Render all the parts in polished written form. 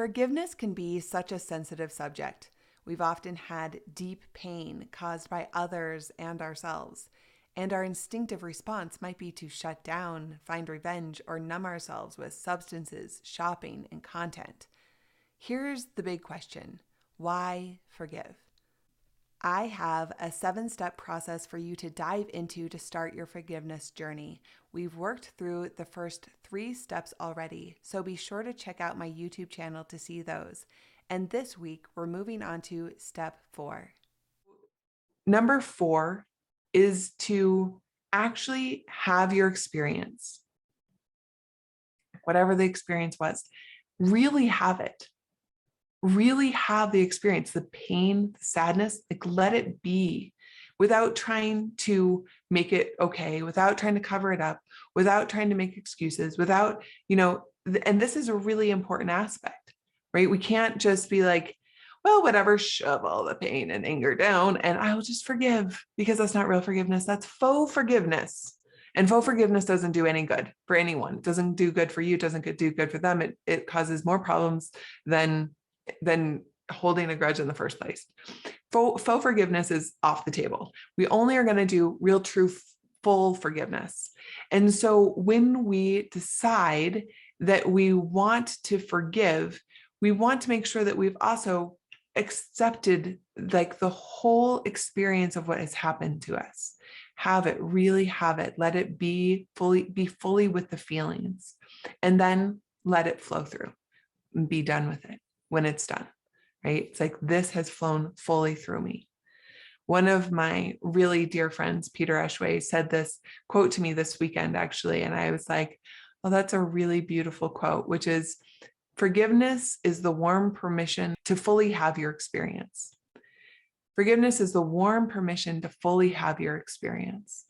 Forgiveness can be such a sensitive subject. We've often had deep pain caused by others and ourselves, and our instinctive response might be to shut down, find revenge, or numb ourselves with substances, shopping, and content. Here's the big question: why forgive? I have a 7-step process for you to dive into to start your forgiveness journey. We've worked through the first 3 steps already, so be sure to check out my YouTube channel to see those. And this week, we're moving on to step 4. Number 4 is to actually have your experience. Whatever the experience was, really have it. Really have the experience, the pain, the sadness, like let it be, without trying to make it okay, without trying to cover it up, without trying to make excuses, without, and this is a really important aspect, right? We can't just be like, well, whatever, shove all the pain and anger down and I'll just forgive, because that's not real forgiveness. That's faux forgiveness. And faux forgiveness doesn't do any good for anyone. It doesn't do good for you. It doesn't do good for them. It causes more problems than holding a grudge in the first place. Faux forgiveness is off the table. We only are going to do real, true, full forgiveness. And so when we decide that we want to forgive, we want to make sure that we've also accepted like the whole experience of what has happened to us. Have it, really have it. Let it be fully with the feelings, and then let it flow through and be done with it when it's done, right? It's like, this has flown fully through me. One of my really dear friends, Peter Eshway, said this quote to me this weekend, actually. And I was like, oh, that's a really beautiful quote, which is, forgiveness is the warm permission to fully have your experience. Forgiveness is the warm permission to fully have your experience.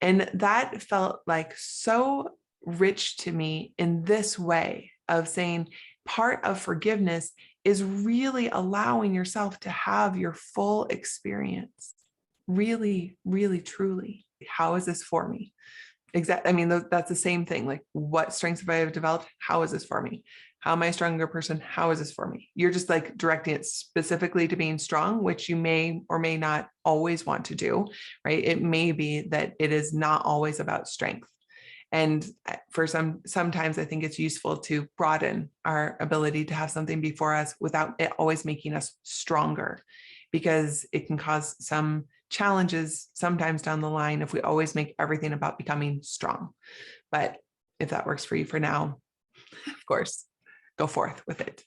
And that felt like so rich to me in this way of saying, part of forgiveness is really allowing yourself to have your full experience. Really, really, truly. How is this for me? Exactly. I mean, that's the same thing. Like, what strengths have I developed? How is this for me? How am I a stronger person? How is this for me? You're just like directing it specifically to being strong, which you may or may not always want to do, right? It may be that it is not always about strength. And for sometimes I think it's useful to broaden our ability to have something before us without it always making us stronger, because it can cause some challenges sometimes down the line if we always make everything about becoming strong. But if that works for you for now, of course, go forth with it.